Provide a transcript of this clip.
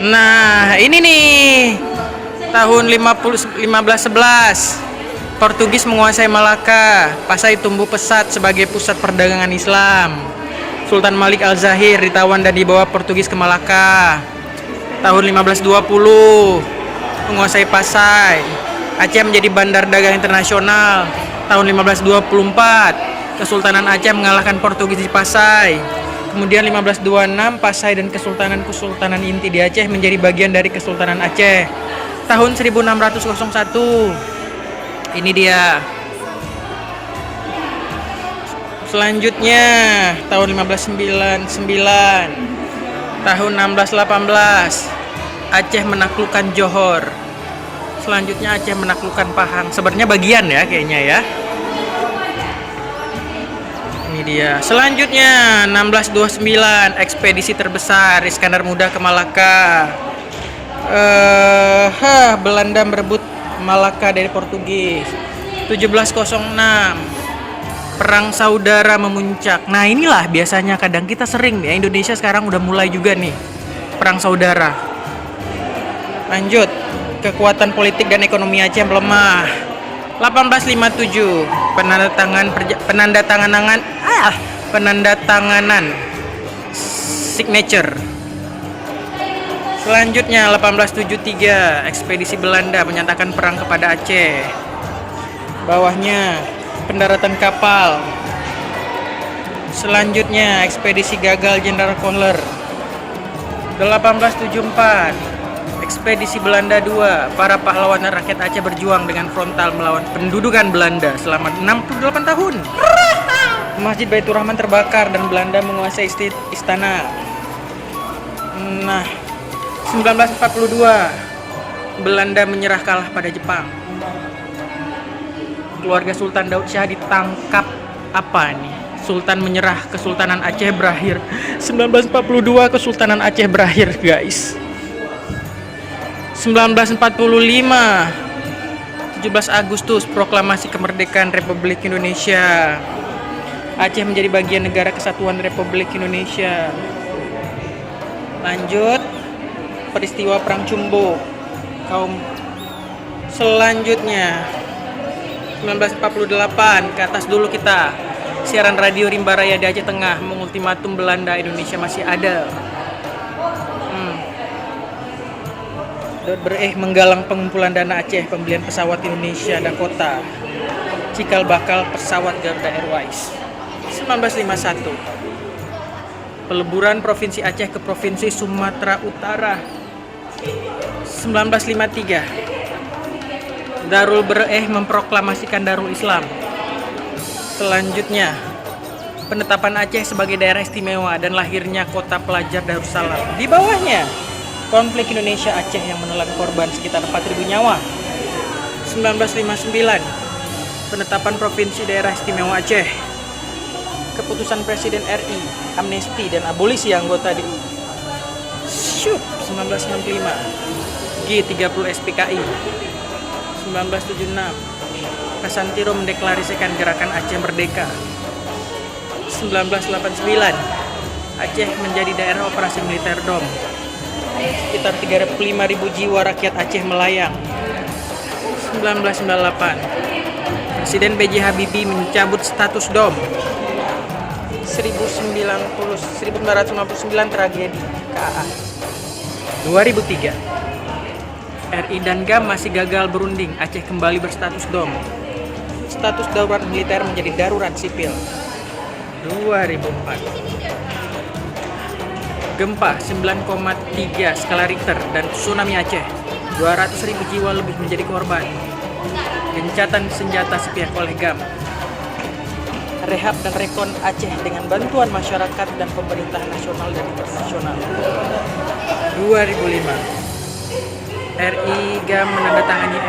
Nah, ini nih tahun 1511 Portugis menguasai Malaka. Pasai tumbuh pesat sebagai pusat perdagangan Islam. Sultan Malik Al-Zahir ditawan dan dibawa Portugis ke Malaka. Tahun 1520 menguasai Pasai. Aceh menjadi bandar dagang internasional. Tahun 1524 Kesultanan Aceh mengalahkan Portugis di Pasai. Kemudian 1526 Pasai dan Kesultanan inti di Aceh menjadi bagian dari Kesultanan Aceh. Tahun 1601 ini dia. Selanjutnya tahun 1599, tahun 1618 Aceh menaklukkan Johor. Selanjutnya Aceh menaklukkan Pahang. Sebenarnya bagian ya kayaknya ya. Ini dia. Selanjutnya 1629 ekspedisi terbesar Iskandar Muda ke Malaka. Belanda merebut Malaka dari Portugis. 1706 Perang Saudara memuncak. Nah inilah biasanya kadang kita sering ya, Indonesia sekarang udah mulai juga nih Perang Saudara. Lanjut, kekuatan politik dan ekonomi Aceh melemah. 1857 penandatanganan signature. Selanjutnya 1873 ekspedisi Belanda menyatakan perang kepada Aceh. Bawahnya pendaratan kapal. Selanjutnya ekspedisi gagal Jenderal Kohler. 1874 ekspedisi Belanda 2. Para pahlawan rakyat Aceh berjuang dengan frontal melawan pendudukan Belanda selama 68 tahun. Masjid Baitur Rahman terbakar dan Belanda menguasai istana. Nah, 1942 Belanda menyerah kalah pada Jepang. Keluarga Sultan Daud Shah ditangkap. Apa nih? Sultan menyerah, Kesultanan Aceh berakhir. 1942 Kesultanan Aceh berakhir, guys. 1945 17 Agustus proklamasi kemerdekaan Republik Indonesia. Aceh menjadi bagian negara kesatuan Republik Indonesia. Lanjut, peristiwa Perang Cumbu. Selanjutnya 1948 ke atas dulu kita. Siaran radio Rimba Raya di Aceh Tengah mengultimatum Belanda, Indonesia masih ada. Menggalang pengumpulan dana Aceh, pembelian pesawat Indonesia Dakota, cikal bakal pesawat Garuda Airways. 1951 peleburan Provinsi Aceh ke Provinsi Sumatera Utara. 1953 Darul Bereih memproklamasikan Darul Islam. Selanjutnya penetapan Aceh sebagai daerah istimewa dan lahirnya kota pelajar Darussalam. Di bawahnya konflik Indonesia Aceh yang menelan korban sekitar 4.000 nyawa. 1959 penetapan Provinsi Daerah Istimewa Aceh. Keputusan Presiden RI, amnesti dan abolisi anggota DI. 1965 G30 SPKI. 1976 Kasantiro mendeklarasikan Gerakan Aceh Merdeka. 1989 Aceh menjadi daerah operasi militer DOM. Sekitar 35.000 jiwa rakyat Aceh melayang. 1998 Presiden B.J. Habibie mencabut status DOM. 1959 tragedi KA. 2003 RI dan GAM masih gagal berunding. Aceh kembali berstatus DOM. Status darurat militer menjadi darurat sipil. 2004 Gempa 9,3 skala Richter dan tsunami Aceh. 200.000 jiwa lebih menjadi korban. Gencatan senjata sepihak oleh GAM. Rehab dan rekon Aceh dengan bantuan masyarakat dan pemerintah nasional dan internasional. 2005 RI GAM menandatangani